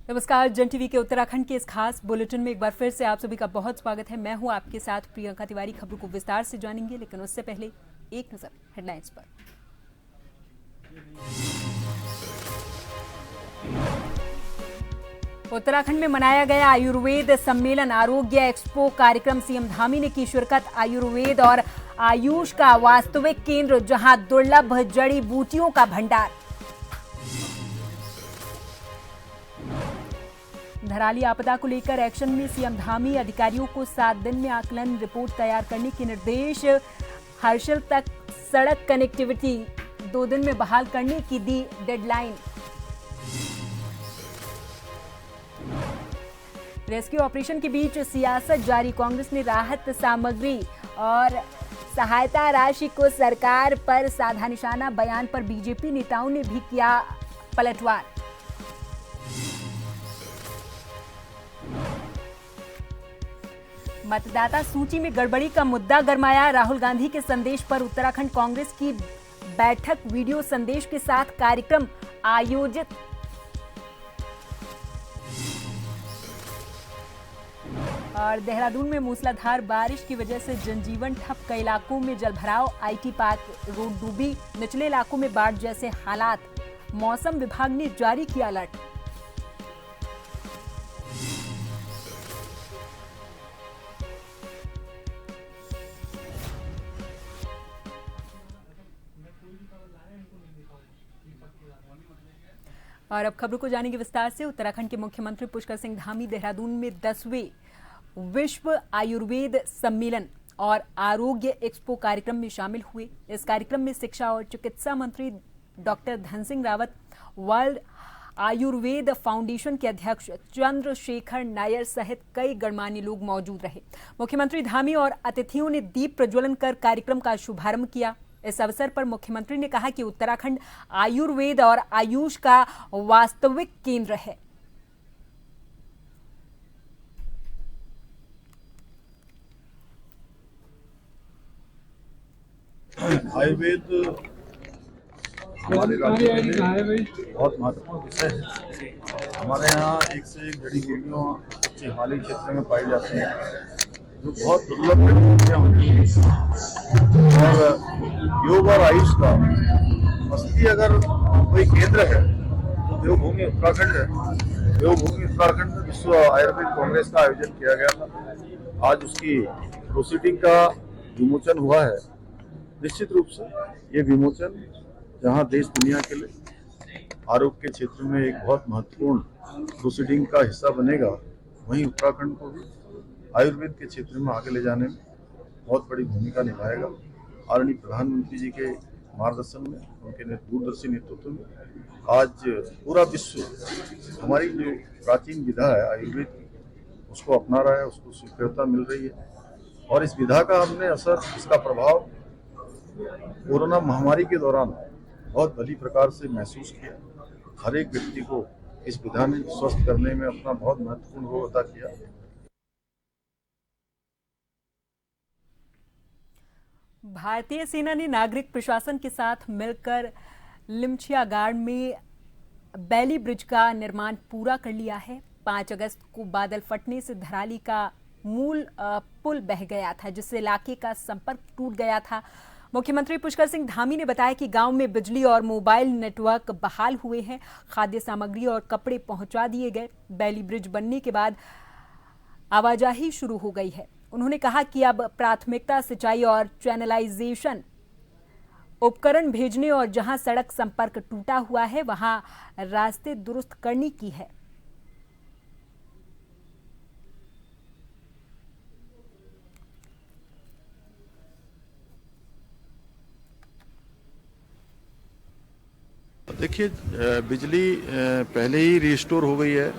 नमस्कार, जन टीवी के उत्तराखंड के इस खास बुलेटिन में एक बार फिर से आप सभी का बहुत स्वागत है। मैं हूं आपके साथ प्रियंका तिवारी। खबरों को विस्तार से जानेंगे, लेकिन उससे पहले एक नजर हेडलाइंस पर। उत्तराखंड में मनाया गया आयुर्वेद सम्मेलन आरोग्य एक्सपो कार्यक्रम। सीएम धामी ने की शिरकत। आयुर्वेद और आयुष का वास्तविक केंद्र, जहां दुर्लभ जड़ी बूटियों का भंडार। धराली आपदा को लेकर एक्शन में सीएम धामी। अधिकारियों को 7 दिन में आकलन रिपोर्ट तैयार करने के निर्देश। हर्षिल तक सड़क कनेक्टिविटी 2 दिन में बहाल करने की दी डेडलाइन। रेस्क्यू ऑपरेशन के बीच सियासत जारी। कांग्रेस ने राहत सामग्री और सहायता राशि को सरकार पर साधा निशाना। बयान पर बीजेपी नेताओं ने भी किया पलटवार। मतदाता सूची में गड़बड़ी का मुद्दा गरमाया। राहुल गांधी के संदेश पर उत्तराखंड कांग्रेस की बैठक। वीडियो संदेश के साथ कार्यक्रम आयोजित। और देहरादून में मूसलाधार बारिश की वजह से जनजीवन ठप। कई इलाकों में जलभराव। आईटी पार्क रोड डूबी। निचले इलाकों में बाढ़ जैसे हालात। मौसम विभाग ने जारी किया अलर्ट। और अब खबरों को जानेंगे विस्तार से। उत्तराखंड के मुख्यमंत्री पुष्कर सिंह धामी देहरादून में 10वें विश्व आयुर्वेद सम्मेलन और आरोग्य एक्सपो कार्यक्रम में शामिल हुए। इस कार्यक्रम में शिक्षा और चिकित्सा मंत्री doctor Dhan Singh Rawat, world Ayurveda foundation के अध्यक्ष चंद्रशेखर नायर सहित कई गणमान्य लोग मौजूद रहे। मुख्यमंत्री धामी और अतिथियों ने दीप प्रज्वलन कर कार्यक्रम का शुभारंभ किया। इस अवसर पर मुख्यमंत्री ने कहा कि उत्तराखंड आयुर्वेद और आयुष का वास्तविक केंद्र है। आयुर्वेद हमारे राज्य में बहुत महत्वपूर्ण विषय है। हमारे यहाँ एक से एक जड़ी बूटियों हिमालयी क्षेत्र में पाई जाती हैं, जो बहुत दुर्लभ जड़ी बूटियाँ होती हैं। और योग और आयुष का असली अगर कोई केंद्र है तो देवभूमि उत्तराखंड है। देवभूमि उत्तराखंड में विश्व आयुर्वेद कांग्रेस का आयोजन किया गया था। आज उसकी प्रोसीडिंग का विमोचन हुआ है। निश्चित रूप से ये विमोचन जहां देश दुनिया के लिए आरोग्य के क्षेत्र में एक बहुत महत्वपूर्ण प्रोसीडिंग का हिस्सा बनेगा, वहीं उत्तराखंड को भी आयुर्वेद के क्षेत्र में आगे ले जाने में बहुत बड़ी भूमिका निभाएगा। आदरणीय प्रधानमंत्री जी के मार्गदर्शन में, उनके दूरदर्शी नेतृत्व में आज पूरा विश्व हमारी जो प्राचीन विधा है आयुर्वेद की, उसको अपना रहा है, उसको स्वीकृतता मिल रही है। और इस विधा का हमने असर, इसका प्रभाव कोरोना महामारी के दौरान बहुत भली प्रकार से महसूस किया। हर एक व्यक्ति को इस विधा ने स्वस्थ करने में अपना बहुत महत्वपूर्ण रोल अदा किया। भारतीय सेना ने नागरिक प्रशासन के साथ मिलकर लिमछिया गाड़ में बैली ब्रिज का निर्माण पूरा कर लिया है। 5 अगस्त को बादल फटने से धराली का मूल पुल बह गया था, जिससे इलाके का संपर्क टूट गया था। मुख्यमंत्री पुष्कर सिंह धामी ने बताया कि गांव में बिजली और मोबाइल नेटवर्क बहाल हुए हैं। खाद्य सामग्री और कपड़े पहुंचा दिए गए। बैली ब्रिज बनने के बाद आवाजाही शुरू हो गई है। उन्होंने कहा कि अब प्राथमिकता सिंचाई और चैनलाइजेशन उपकरण भेजने और जहां सड़क संपर्क टूटा हुआ है वहां रास्ते दुरुस्त करने की है। देखिए, बिजली पहले ही रिस्टोर हो गई है।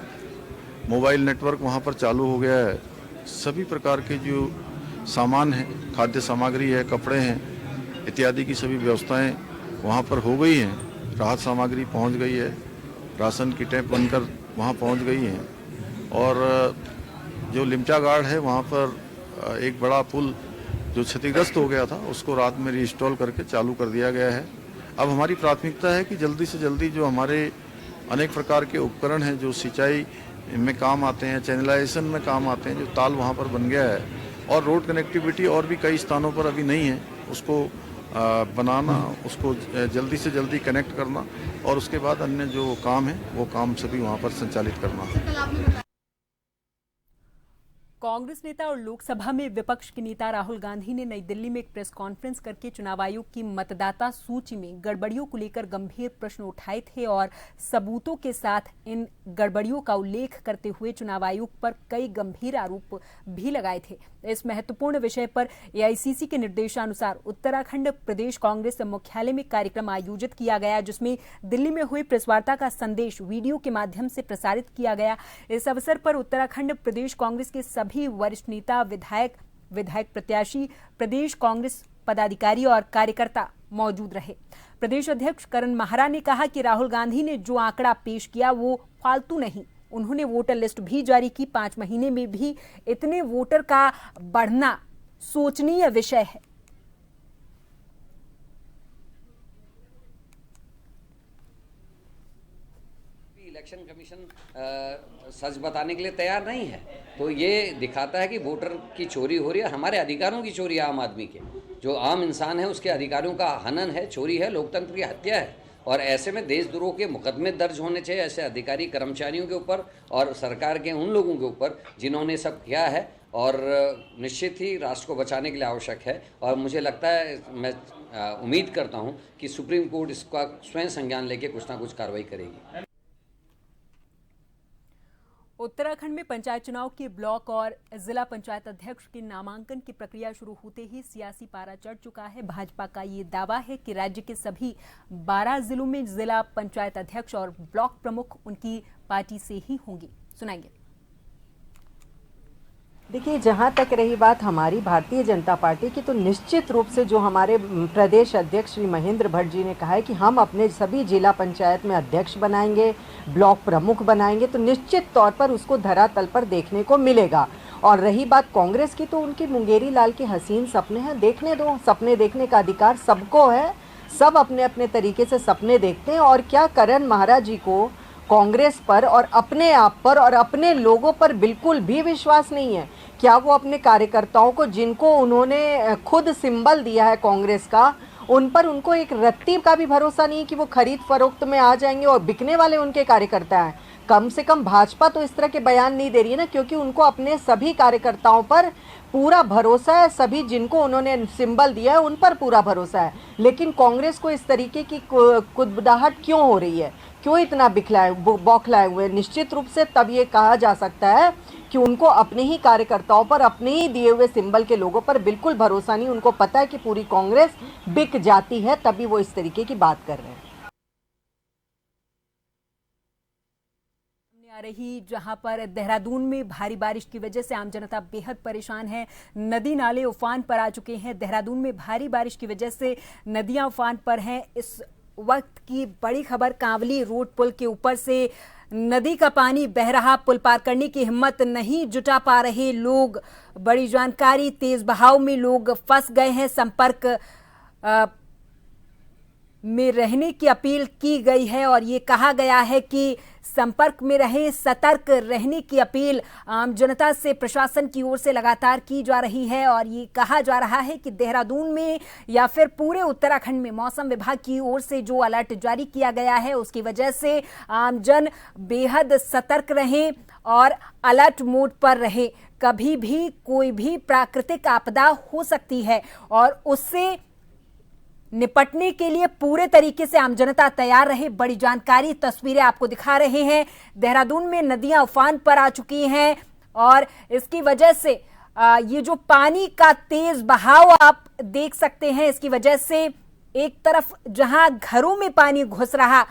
मोबाइल नेटवर्क वहाँ पर चालू हो गया है। सभी प्रकार के जो सामान हैं, खाद्य सामग्री है, कपड़े हैं, इत्यादि की सभी व्यवस्थाएं वहाँ पर हो गई हैं। राहत सामग्री पहुँच गई है, राशन की टैंक बनकर वहाँ पहुँच गई हैं और जो लिमचा गार्ड है वहाँ पर एक बड़ा पुल जो क्षतिग्रस्त हो गया था उसको रात में रीइंस्टॉल करके चालू कर दिया गया है। अब हमारी प्राथमिकता है कि जल्दी से जल्दी जो हमारे अनेक प्रकार के उपकरण हैं जो सिंचाई में काम आते हैं, चैनलाइजेशन में काम आते हैं, जो ताल वहाँ पर बन गया है और रोड कनेक्टिविटी और भी कई स्थानों पर अभी नहीं है, उसको बनाना, उसको जल्दी से जल्दी कनेक्ट करना और उसके बाद अन्य जो काम है वो काम सभी वहाँ पर संचालित करना। कांग्रेस नेता और लोकसभा में विपक्ष के नेता राहुल गांधी ने नई दिल्ली में एक प्रेस कॉन्फ्रेंस करके चुनाव आयोग की मतदाता सूची में गड़बड़ियों को लेकर गंभीर प्रश्न उठाए थे और सबूतों के साथ इन गड़बड़ियों का उल्लेख करते हुए चुनाव आयोग पर कई गंभीर आरोप भी लगाए थे। इस महत्वपूर्ण विषय पर एआईसीसी के निर्देशानुसार उत्तराखंड प्रदेश कांग्रेस मुख्यालय में कार्यक्रम आयोजित किया गया, जिसमें दिल्ली में हुई प्रेस वार्ता का संदेश वीडियो के माध्यम से प्रसारित किया गया। इस अवसर पर उत्तराखंड प्रदेश कांग्रेस के सभी वरिष्ठ नेता, विधायक प्रत्याशी, प्रदेश कांग्रेस पदाधिकारी और कार्यकर्ता मौजूद रहे। प्रदेश अध्यक्ष करण माहरा ने कहा कि राहुल गांधी ने जो आंकड़ा पेश किया वो फालतू नहीं। उन्होंने वोटर लिस्ट भी जारी की। 5 महीने में भी इतने वोटर का बढ़ना सोचनीय विषय है। इलेक्शन कमीशन सच बताने के लिए तैयार नहीं है, तो ये दिखाता है कि वोटर की चोरी हो रही है, हमारे अधिकारों की चोरी है। आम आदमी के, जो आम इंसान है, उसके अधिकारों का हनन है, चोरी है, लोकतंत्र की हत्या है। और ऐसे में देशद्रोह के मुकदमे दर्ज होने चाहिए ऐसे अधिकारी कर्मचारियों के ऊपर और सरकार के उन लोगों के ऊपर जिन्होंने सब किया है, और निश्चित ही राष्ट्र को बचाने के लिए आवश्यक है। और मुझे लगता है, मैं उम्मीद करता हूं कि सुप्रीम कोर्ट इसका स्वयं संज्ञान लेके कुछ ना कुछ कार्रवाई करेगी। उत्तराखंड में पंचायत चुनाव के ब्लॉक और जिला पंचायत अध्यक्ष के नामांकन की प्रक्रिया शुरू होते ही सियासी पारा चढ़ चुका है। भाजपा का ये दावा है कि राज्य के सभी 12 जिलों में जिला पंचायत अध्यक्ष और ब्लॉक प्रमुख उनकी पार्टी से ही होंगे। सुनाएंगे। देखिए, जहाँ तक रही बात हमारी भारतीय जनता पार्टी की, तो निश्चित रूप से जो हमारे प्रदेश अध्यक्ष श्री महेंद्र भट्ट जी ने कहा है कि हम अपने सभी जिला पंचायत में अध्यक्ष बनाएंगे, ब्लॉक प्रमुख बनाएंगे, तो निश्चित तौर पर उसको धरातल पर देखने को मिलेगा। और रही बात कांग्रेस की, तो उनकी मुंगेरी लाल के हसीन सपने हैं, देखने दो। सपने देखने का अधिकार सबको है, सब अपने अपने तरीके से सपने देखते हैं। और क्या करण महाराज जी को कांग्रेस पर और अपने आप पर और अपने लोगों पर बिल्कुल भी विश्वास नहीं है? क्या वो अपने कार्यकर्ताओं को, जिनको उन्होंने खुद सिंबल दिया है कांग्रेस का, उन पर उनको एक रत्ती का भी भरोसा नहीं कि वो खरीद फरोख्त में आ जाएंगे और बिकने वाले उनके कार्यकर्ता हैं? कम से कम भाजपा तो इस तरह के बयान नहीं दे रही है ना, क्योंकि उनको अपने सभी कार्यकर्ताओं पर पूरा भरोसा है, सभी जिनको उन्होंने सिंबल दिया है उन पर पूरा भरोसा है। लेकिन कांग्रेस को इस तरीके की कुदबुदाहट क्यों हो रही है, क्यों इतना बौखलाए हुए? निश्चित रूप से तब ये कहा जा सकता है कि उनको अपने ही कार्यकर्ताओं पर, अपने ही दिए हुए सिंबल के लोगों पर बिल्कुल भरोसा नहीं। उनको पता है कि पूरी कांग्रेस बिक जाती है, तभी वो इस तरीके की बात कर रहे हैं। आ रही जहां पर देहरादून में भारी बारिश की वजह से आम जनता बेहद परेशान है। नदी नाले उफान पर आ चुके हैं। देहरादून में भारी बारिश की वजह से नदियां उफान पर हैं। इस वक्त की बड़ी खबर, कांवली रोड पुल के ऊपर से नदी का पानी बह रहा, पुल पार करने की हिम्मत नहीं जुटा पा रहे लोग। बड़ी जानकारी, तेज बहाव में लोग फंस गए हैं। संपर्क में रहने की अपील की गई है और ये कहा गया है कि संपर्क में रहें, सतर्क रहने की अपील आम जनता से प्रशासन की ओर से लगातार की जा रही है। और ये कहा जा रहा है कि देहरादून में या फिर पूरे उत्तराखंड में मौसम विभाग की ओर से जो अलर्ट जारी किया गया है, उसकी वजह से आमजन बेहद सतर्क रहें और अलर्ट मोड पर रहे। कभी भी कोई भी प्राकृतिक आपदा हो सकती है और उससे निपटने के लिए पूरे तरीके से आम जनता तैयार रहे। बड़ी जानकारी, तस्वीरें आपको दिखा रहे हैं। देहरादून में नदियां उफान पर आ चुकी हैं और इसकी वजह से ये जो पानी का तेज बहाव आप देख सकते हैं, इसकी वजह से एक तरफ जहां घरों में पानी घुस रहा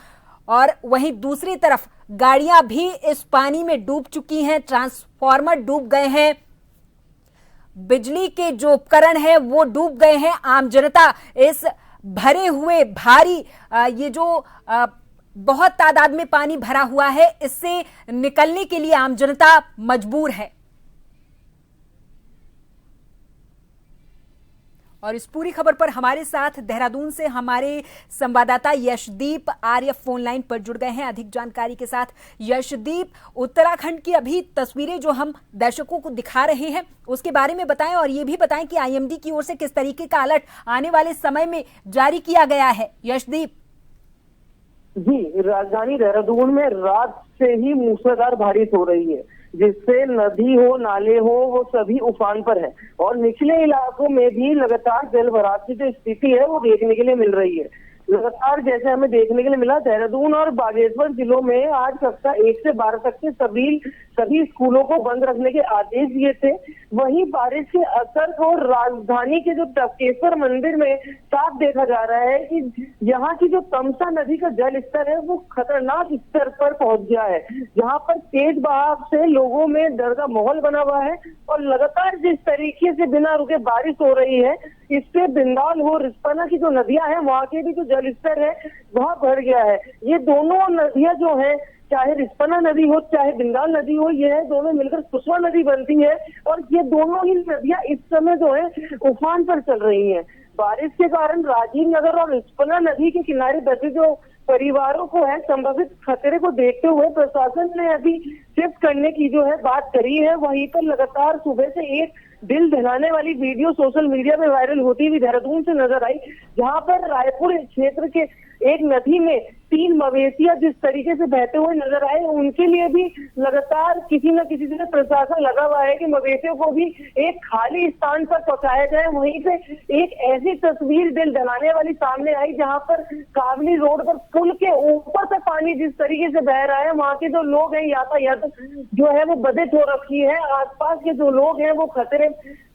और वहीं दूसरी तरफ गाड़ियां भी इस पानी में डूब चुकी हैं, ट्रांसफार्मर डूब गए हैं। बिजली के जो उपकरण है वो डूब गए हैं। आम जनता इस भरे हुए भारी ये जो बहुत तादाद में पानी भरा हुआ है, इससे निकलने के लिए आम जनता मजबूर है। और इस पूरी खबर पर हमारे साथ देहरादून से हमारे संवाददाता यशदीप आर्य फोन लाइन पर जुड़ गए हैं अधिक जानकारी के साथ। यशदीप, उत्तराखंड की अभी तस्वीरें जो हम दर्शकों को दिखा रहे हैं उसके बारे में बताएं, और ये भी बताएं कि आईएमडी की ओर से किस तरीके का अलर्ट आने वाले समय में जारी किया गया है। यशदीप जी, राजधानी देहरादून में रात से ही मूसलाधार बारिश हो रही है, जिससे नदी हो नाले हो वो सभी उफान पर है और निचले इलाकों में भी लगातार जल भराव की जो स्थिति है वो देखने के लिए मिल रही है। लगातार जैसे हमें देखने के लिए मिला, देहरादून और बागेश्वर जिलों में आज कक्षा 1 से 12 तक के सभी स्कूलों को बंद रखने के आदेश दिए थे। वहीं बारिश के असर को राजधानी के जो टपकेश्वर मंदिर में साफ देखा जा रहा है कि यहाँ की जो तमसा नदी का जल स्तर है वो खतरनाक स्तर पर पहुंच गया है, जहाँ पर तेज बहाव से लोगों में डर का माहौल बना हुआ है। और लगातार जिस तरीके से बिना रुके बारिश हो रही है, इससे बिंदाल हो रिस्पना की जो नदियां हैं वहाँ के भी जो जल स्तर है वहाँ बढ़ गया है। ये दोनों नदियां जो है, चाहे रिस्पना नदी हो चाहे बिंदाल नदी हो, ये दोनों मिलकर सुसवा नदी बनती है और ये दोनों ही नदियां इस समय जो है उफान पर चल रही हैं। बारिश के कारण राजीव नगर और रिस्पना नदी के किनारे बसे जो परिवारों को है संभावित खतरे को देखते हुए प्रशासन ने अभी शिफ्ट करने की जो है बात करी है। वहीं पर लगातार सुबह से एक दिल दहलाने वाली वीडियो सोशल मीडिया में वायरल होती हुई देहरादून से नजर आई, जहां पर रायपुर क्षेत्र के एक नदी में 3 मवेशियां जिस तरीके से बहते हुए नजर आए, उनके लिए भी लगातार किसी न किसी से प्रशासन लगा हुआ है कि मवेशियों को भी एक खाली स्थान पर पहुंचाया जाए। वहीं पे एक ऐसी तस्वीर दिल दहलाने वाली सामने आई जहां पर कावली रोड पर पुल के ऊपर तक पानी जिस तरीके से बह रहा है, वहाँ के जो लोग हैं यातायात जो है वो बाधित हो रखी है। आसपास के जो लोग हैं वो खतरे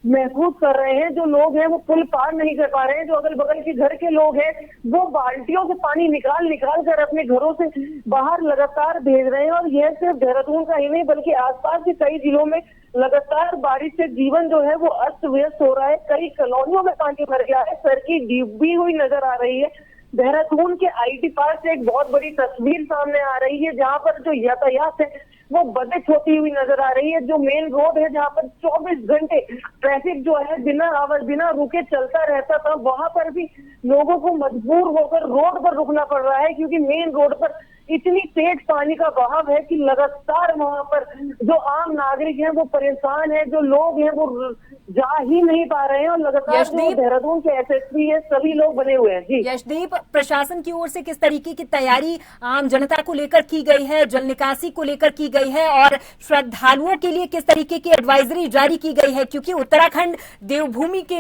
महसूस कर रहे हैं, जो लोग हैं वो पुल पार नहीं कर पा रहे हैं। जो अगल बगल के घर के लोग हैं वो बाल्टियों से पानी निकाल कर अपने घरों से बाहर लगातार भेज रहे हैं। और यह सिर्फ देहरादून का ही नहीं बल्कि आसपास के कई जिलों में लगातार बारिश से जीवन जो है वो अस्त व्यस्त हो रहा है। कई कॉलोनियों में पानी भर गया है, सड़कें डूबी हुई नजर आ रही है। देहरादून के आईटी पार्क से एक बहुत बड़ी तस्वीर सामने आ रही है, जहां पर जो यातायात है वो बाधित होती हुई नजर आ रही है। जो मेन रोड है जहां पर 24 घंटे ट्रैफिक जो है बिना रुके चलता रहता था, वहां पर भी लोगों को मजबूर होकर रोड पर रुकना पड़ रहा है, क्योंकि मेन रोड पर इतनी तेज पानी का बहाव है कि लगातार वहां पर जो आम नागरिक हैं वो परेशान है, जो लोग हैं वो जा ही नहीं पा रहे हैं। और लगातार जो देहरादून के एसएसपी है सभी लोग बने हुए हैं। जी यशदीप, प्रशासन की ओर से किस तरीके की तैयारी आम जनता को लेकर की गई है, जल निकासी को लेकर की गई है, और श्रद्धालुओं के लिए किस तरीके की एडवाइजरी जारी की गई है, क्योंकि उत्तराखंड देवभूमि के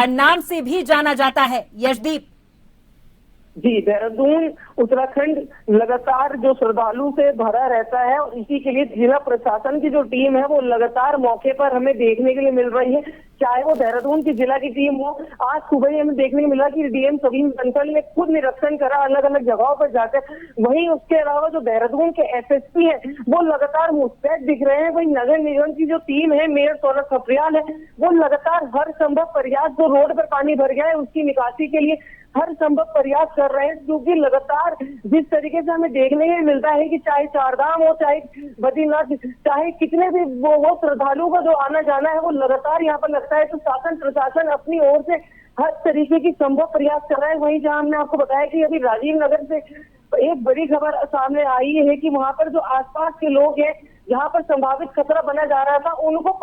नाम से भी जाना जाता है। यशदीप जी, देहरादून उत्तराखंड लगातार जो श्रद्धालु से भरा रहता है और इसी के लिए जिला प्रशासन की जो टीम है वो लगातार मौके पर हमें देखने के लिए मिल रही है। चाहे वो देहरादून की जिला की टीम हो, आज सुबह ही हमें देखने को मिला कि डीएम सवीन बंसल ने खुद निरीक्षण करा अलग अलग जगहों पर जाकर। वहीं उसके अलावा जो देहरादून के एसएसपी है वो लगातार मुस्तैद दिख रहे हैं। वहीं नगर निगम की जो टीम है, मेयर सौरभ खपरियाल है, वो लगातार हर संभव प्रयास, जो रोड पर पानी भर गया है उसकी निकासी के लिए हर संभव प्रयास कर रहे हैं। क्योंकि लगातार जिस तरीके से हमें देखने में मिलता है कि चाहे चारधाम हो, चाहे बद्रीनाथ, चाहे कितने भी वो श्रद्धालुओं का जो आना जाना है वो लगातार यहाँ पर लगता है। तो शासन प्रशासन अपनी ओर से हर तरीके की संभव प्रयास कर रहा है। वहीं जहाँ हमने आपको बताया कि अभी राजीव नगर से एक बड़ी खबर सामने आई है कि वहाँ पर जो आसपास के लोग हैं जहाँ पर संभावित खतरा बना जा रहा था, उनको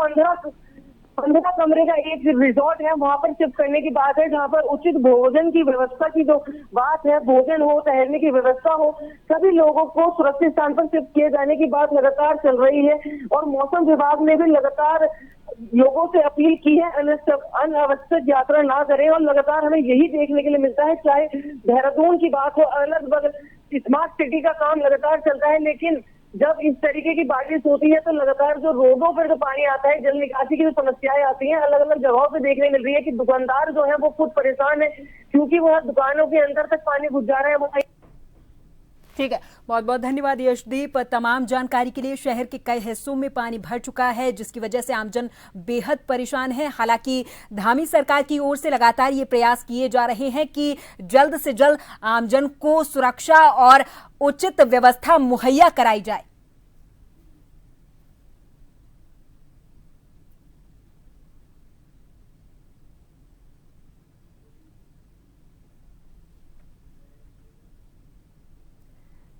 15 कमरे का एक रिजॉर्ट है वहां पर शिफ्ट करने की बात है, जहां पर उचित भोजन की व्यवस्था की जो बात है, भोजन हो, ठहरने की व्यवस्था हो, सभी लोगों को सुरक्षित स्थान पर शिफ्ट किए जाने की बात लगातार चल रही है। और मौसम विभाग ने भी लगातार लोगों से अपील की है अनावश्यक यात्रा ना करें। और लगातार हमें यही देखने के लिए मिलता है, चाहे देहरादून की बात हो, अलग बगल स्मार्ट सिटी का काम लगातार चलता है, लेकिन जब इस तरीके की बारिश होती है तो लगातार जो रोडों पर जो पानी आता है, जल निकासी की जो समस्याएं आती हैं, अलग अलग जगहों पे देखने मिल रही है कि दुकानदार जो है वो खुद परेशान है, क्योंकि वह दुकानों के अंदर तक पानी घुस जा रहा है। ठीक है, बहुत बहुत धन्यवाद यशदीप तमाम जानकारी के लिए। शहर के कई हिस्सों में पानी भर चुका है, जिसकी वजह से आमजन बेहद परेशान है। हालांकि धामी सरकार की ओर से लगातार ये प्रयास किए जा रहे हैं कि जल्द से जल्द आमजन को सुरक्षा और उचित व्यवस्था मुहैया कराई जाए।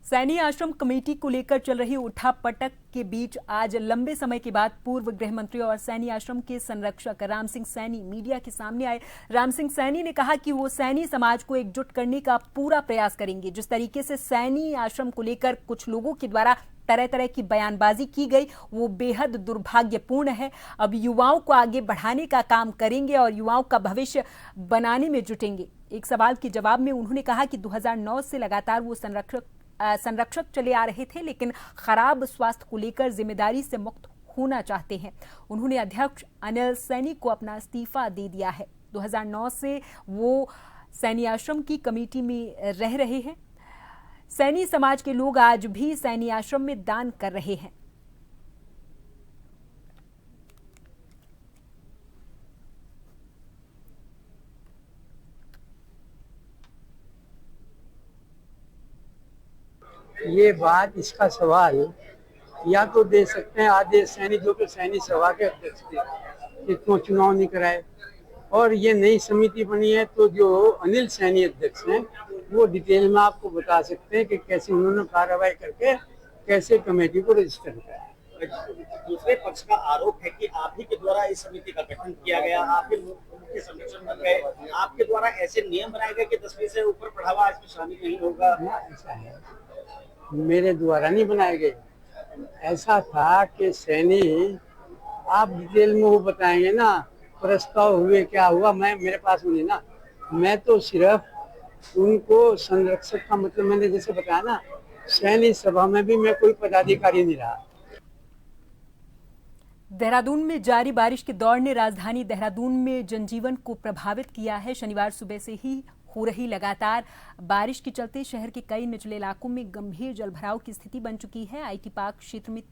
सैनी आश्रम कमेटी को लेकर चल रही उठापटक के बीच आज लंबे समय के बाद पूर्व गृह मंत्री और सैनी आश्रम के संरक्षक राम सिंह सैनी मीडिया के सामने आए। राम सिंह सैनी ने कहा कि वो सैनी समाज को एकजुट करने का पूरा प्रयास करेंगे। जिस तरीके से सैनी आश्रम को लेकर कुछ लोगों के द्वारा तरह तरह की बयानबाजी की गई, वो बेहद दुर्भाग्यपूर्ण है। अब युवाओं को आगे बढ़ाने का काम करेंगे और युवाओं का भविष्य बनाने में जुटेंगे। एक सवाल के जवाब में उन्होंने कहा कि 2009 से लगातार वो संरक्षक चले आ रहे थे, लेकिन खराब स्वास्थ्य को लेकर जिम्मेदारी से मुक्त होना चाहते हैं। उन्होंने अध्यक्ष अनिल सैनी को अपना इस्तीफा दे दिया है। 2009 से वो सैनी आश्रम की कमेटी में रह रहे हैं। सैनी समाज के लोग आज भी सैनी आश्रम में दान कर रहे हैं। ये बात, इसका सवाल या तो दे सकते हैं आदेश सैनी, जो कि सैनी सभा के अध्यक्ष थे, कि क्यों चुनाव नहीं कराए। और ये नई समिति बनी है, तो जो अनिल सैनी अध्यक्ष हैं वो डिटेल में आपको बता सकते हैं कि कैसे उन्होंने कार्रवाई करके कैसे कमेटी को रजिस्टर किया। दूसरे पक्ष का आरोप है कि आप ही के द्वारा इस समिति का गठन किया गया, आप ही मुख्य संरक्षक बन गए, आपके द्वारा ऐसे नियम बनाए गए कि 10वीं से ऊपर पढ़ा हुआ इसमें शामिल नहीं होगा। ऐसा है, मेरे द्वारा नहीं बनाए गए। ऐसा था कि सैनी, आप डिटेल में वो बताएंगे ना, प्रस्ताव हुए क्या हुआ, मैं मेरे पास नहीं ना। मैं तो सिर्फ उनको संरक्षक का मतलब, मैंने जैसे बताया ना, सैनी सभा में भी मैं कोई पदाधिकारी नहीं रहा। देहरादून में जारी बारिश के दौर ने राजधानी देहरादून में जनजीवन को प्रभावित किया है। शनिवार सुबह से ही हो रही लगातार बारिश के चलते शहर के कई निचले इलाकों में गंभीर जलभराव की स्थिति बन चुकी है। आईटी पार्क क्षेत्र में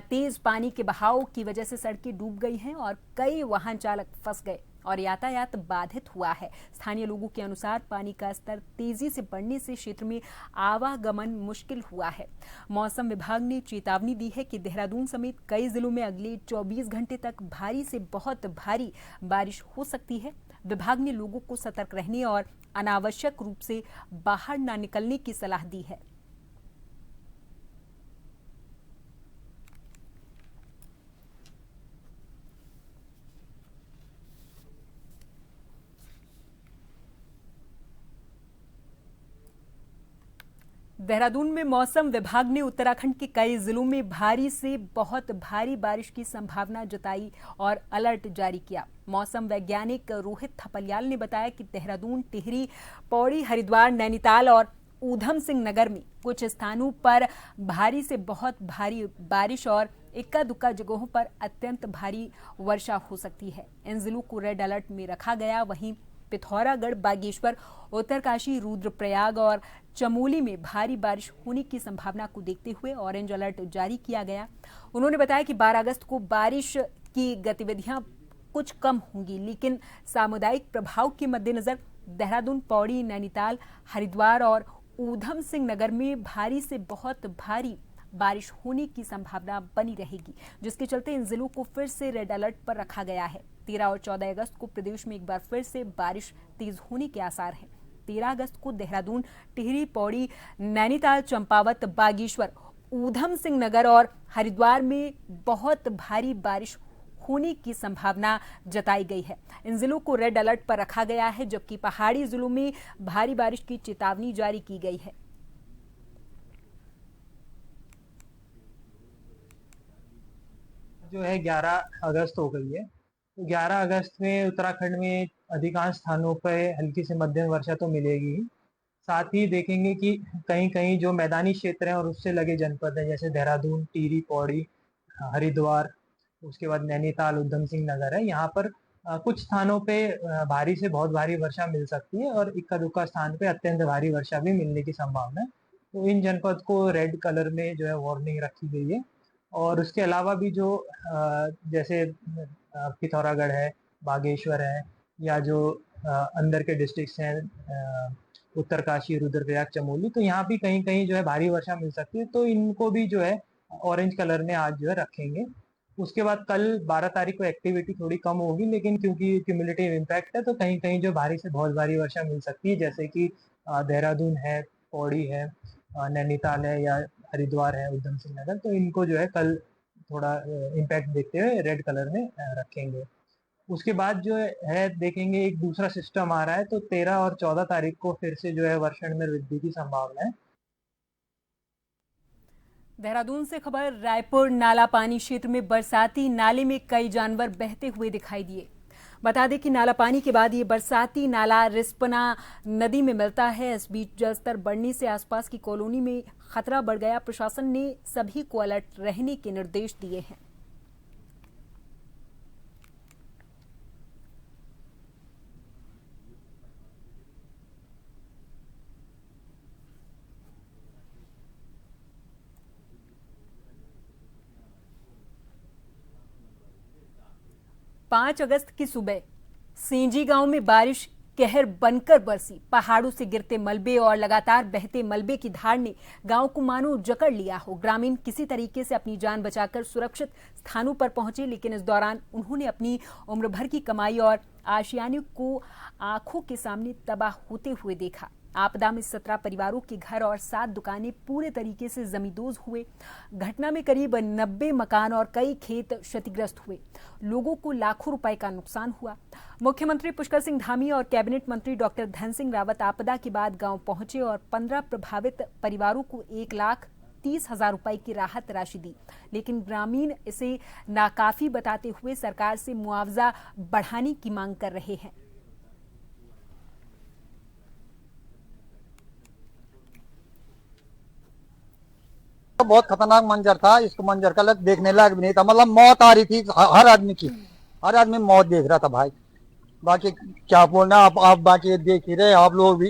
तेज पानी के बहाव की वजह से सड़कें डूब गई हैं और कई वाहन चालक फंस गए और यातायात बाधित हुआ है। स्थानीय लोगों के अनुसार पानी का स्तर तेजी से बढ़ने से क्षेत्र में आवागमन मुश्किल हुआ है। मौसम विभाग ने चेतावनी दी है कि देहरादून समेत कई जिलों में अगले 24 घंटे तक भारी से बहुत भारी बारिश हो सकती है। विभाग ने लोगों को सतर्क रहने और अनावश्यक रूप से बाहर न निकलने की सलाह दी है। देहरादून में मौसम विभाग ने उत्तराखंड के कई जिलों में भारी से बहुत भारी बारिश की संभावना जताई और अलर्ट जारी किया। मौसम वैज्ञानिक रोहित थपलियाल ने बताया कि देहरादून, टिहरी, पौड़ी, हरिद्वार, नैनीताल और ऊधम सिंह नगर में कुछ स्थानों पर भारी से बहुत भारी बारिश और इक्का दुक्का जगहों पर अत्यंत भारी वर्षा हो सकती है। इन जिलों को रेड अलर्ट में रखा गया। वहीं पिथौरागढ़, बागेश्वर, उत्तरकाशी, रुद्रप्रयाग और चमोली में भारी बारिश होने की संभावना को देखते हुए ऑरेंज अलर्ट जारी किया गया। उन्होंने बताया कि 12 अगस्त को बारिश की गतिविधियां कुछ कम होंगी, लेकिन सामुदायिक प्रभाव के मद्देनजर देहरादून, पौड़ी, नैनीताल, हरिद्वार और ऊधम सिंह नगर में भारी से बहुत भारी बारिश होने की संभावना बनी रहेगी, जिसके चलते इन जिलों को फिर से रेड अलर्ट पर रखा गया है। 13 और 14 अगस्त को प्रदेश में एक बार फिर से बारिश तेज होने के आसार हैं। 13 अगस्त को देहरादून, टिहरी, पौड़ी, नैनीताल, चंपावत, बागेश्वर, ऊधम सिंह नगर और हरिद्वार में बहुत भारी बारिश होने की संभावना जताई गई है। इन जिलों को रेड अलर्ट पर रखा गया है, जबकि पहाड़ी जिलों में भारी बारिश की चेतावनी जारी की गई है। जो है 11 अगस्त हो गई है, तो 11 अगस्त में उत्तराखंड में अधिकांश स्थानों पर हल्की से मध्यम वर्षा तो मिलेगी ही। साथ ही देखेंगे कि कहीं कहीं जो मैदानी क्षेत्र हैं और उससे लगे जनपद हैं, जैसे देहरादून, टिहरी, पौड़ी, हरिद्वार, उसके बाद नैनीताल, ऊधम सिंह नगर है, यहाँ पर कुछ स्थानों पे भारी से बहुत भारी वर्षा मिल सकती है और इक्का दुक्का स्थान पे अत्यंत भारी वर्षा भी मिलने की संभावना है। तो इन जनपद को रेड कलर में जो है वार्निंग रखी गई है। और उसके अलावा भी जो जैसे पिथौरागढ़ है, बागेश्वर है, या जो अंदर के डिस्ट्रिक्ट्स हैं उत्तरकाशी, रुद्रप्रयाग, चमोली, तो यहाँ भी कहीं कहीं जो है भारी वर्षा मिल सकती है, तो इनको भी जो है ऑरेंज कलर में आज जो है रखेंगे। उसके बाद कल 12 तारीख को एक्टिविटी थोड़ी कम होगी, लेकिन क्योंकि क्यूमुलेटिव इम्पैक्ट है तो कहीं कहीं जो भारी से बहुत भारी वर्षा मिल सकती है, जैसे कि देहरादून है, पौड़ी है, नैनीताल है, या हरिद्वार है, उधम सिंह नगर, तो इनको जो है कल थोड़ा इम्पैक्ट देखते हुए रेड कलर में रखेंगे। उसके बाद जो है देखेंगे एक दूसरा सिस्टम आ रहा है, तो 13 और 14 तारीख को फिर से जो है वर्षण में वृद्धि की संभावना है। देहरादून से खबर, रायपुर नाला पानी क्षेत्र में बरसाती नाले में कई जानवर बहते हुए दिखाई दिए। बता दें कि नाला पानी के बाद ये बरसाती नाला रिस्पना नदी में मिलता है। इस बीच जलस्तर बढ़ने से आसपास की कॉलोनी में खतरा बढ़ गया। प्रशासन ने सभी को अलर्ट रहने के निर्देश दिए हैं। पांच अगस्त की सुबह सेंजी गांव में बारिश कहर बनकर बरसी। पहाड़ों से गिरते मलबे और लगातार बहते मलबे की धार ने गांव को मानो जकड़ लिया हो। ग्रामीण किसी तरीके से अपनी जान बचाकर सुरक्षित स्थानों पर पहुंचे, लेकिन इस दौरान उन्होंने अपनी उम्र भर की कमाई और आशियाने को आंखों के सामने तबाह होते हुए देखा। आपदा में 17 परिवारों के घर और 7 दुकानें पूरे तरीके से जमींदोज हुए। घटना में करीब 90 मकान और कई खेत क्षतिग्रस्त हुए। लोगों को लाखों रुपए का नुकसान हुआ। मुख्यमंत्री पुष्कर सिंह धामी और कैबिनेट मंत्री डॉक्टर धन सिंह रावत आपदा के बाद गांव पहुंचे और 15 प्रभावित परिवारों को 1,30,000 रुपए की राहत राशि दी, लेकिन ग्रामीण इसे नाकाफी बताते हुए सरकार से मुआवजा बढ़ाने की मांग कर रहे हैं। बहुत खतरनाक मंजर था। इसको मंजर का देखने लायक भी नहीं था। मतलब मौत आ रही थी हर आदमी की, हर आदमी मौत देख रहा था भाई। बाकी क्या बोलना, आप बाकी देख ही रहे आप लोग भी,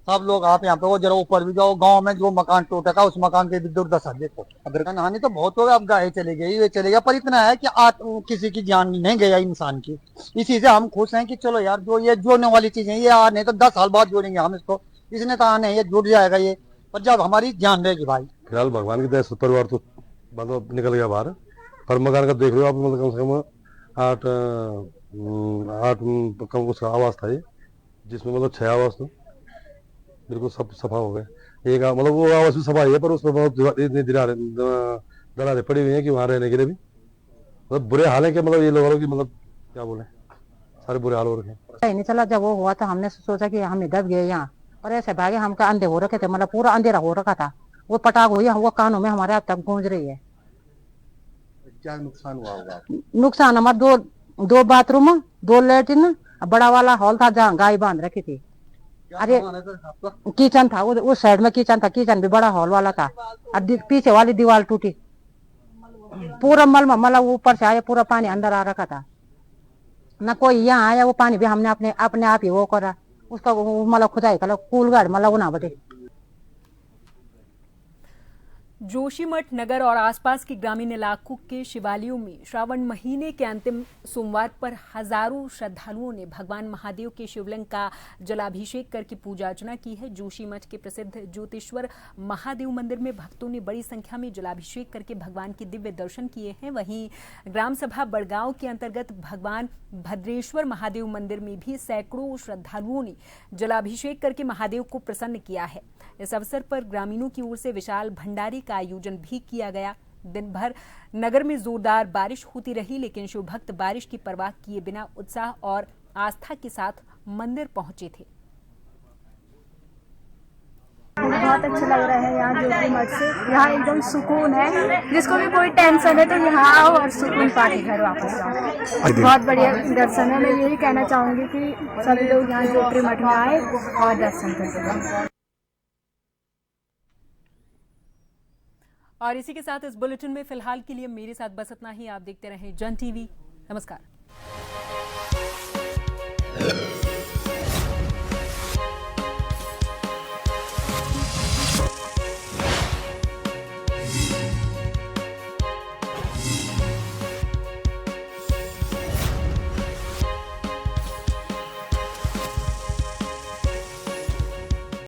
सब लोग। आप यहाँ पे वो जरा ऊपर भी जाओ, गांव में जो मकान टूटा था उस मकान की भी दुर्दशा देखो। अगर का हानि तो बहुत हो गया। अब गाय चली गई, ये चले गया, पर इतना है कि किसी की जान नहीं गया इंसान की। इसी से हम खुश हैं कि चलो यार, जो ये जोड़ने वाली चीजें ये आ नहीं तो 10 साल बाद जोड़ेंगे हम इसको। इसने तो आने ये जुड़ जाएगा ये, पर जब हमारी जान रहेगी भाई। फिलहाल भगवान की दया से परिवार तो मतलब निकल गया बाहर, पर मकान का देख रहे हो आप, मतलब कम से कम 8 कम उसका आवास था ये, जिसमें मतलब 6 आवास तो बिल्कुल सब सफा हो गए। एक मतलब वो आवास भी सफा है, पर उसमें बहुत इतनी दरारें पड़ी हुई है कि वहाँ रहने के लिए भी मतलब बुरे हाल है कि मतलब ये लोगों की मतलब क्या बोले, सारे बुरे हाल हो रखे। नहीं चला, जब वो हुआ था हमने सोचा कि हम दब गए यहाँ, और ऐसे भागे हमका अंधे हो रखे थे, मतलब पूरा अंधेरा हो रखा था। वो पटाख हुई, वो कानों में हमारे अब तक गूंज रही है। क्या नुकसान हुआ होगा? नुकसान हमारे दो बाथरूम, 2 लैट्रिन, बड़ा वाला हॉल था जहाँ गाय बांध रखी थी। अरे किचन था, उस साइड में किचन था, किचन भी बड़ा हॉल वाला था। अब पीछे वाली दीवार टूटी, पूरा मलमा मतलब ऊपर से आया, पूरा पानी अंदर आ रखा था। न कोई यहाँ आया, वो पानी भी हमने अपने आप ही वो करा, उसका मतलब खुदाई करा, कूलगाड़ मतलब ना बटे। जोशीमठ नगर और आसपास के ग्रामीण इलाकों के शिवालयों में श्रावण महीने के अंतिम सोमवार पर हजारों श्रद्धालुओं ने भगवान महादेव के शिवलिंग का जलाभिषेक करके पूजा अर्चना की है। जोशीमठ के प्रसिद्ध ज्योतिश्वर महादेव मंदिर में भक्तों ने बड़ी संख्या में जलाभिषेक करके भगवान के दिव्य दर्शन किए हैं। वहीं ग्राम सभा बड़गांव के अंतर्गत भगवान भद्रेश्वर महादेव मंदिर में भी सैकड़ों श्रद्धालुओं ने जलाभिषेक करके महादेव को प्रसन्न किया है। इस अवसर पर ग्रामीणों की ओर से विशाल भंडारे का आयोजन भी किया गया। दिन भर नगर में जोरदार बारिश होती रही, लेकिन शिव भक्त बारिश की परवाह किए बिना उत्साह और आस्था के साथ मंदिर पहुंचे थे। बहुत अच्छा लग रहा है यहाँ जोशीमठ से। यहाँ एकदम सुकून है, जिसको भी कोई टेंशन है तो यहाँ आओ और सुकून पाके घर वापस जाओ। बहुत बढ़िया दर्शन है। मैं यही कहना चाहूंगी कि सभी लोग यहाँ जोशीमठ में आए और दर्शन करें। और इसी के साथ इस बुलेटिन में फिलहाल के लिए मेरे साथ बस इतना ही। आप देखते रहें जन टीवी। नमस्कार।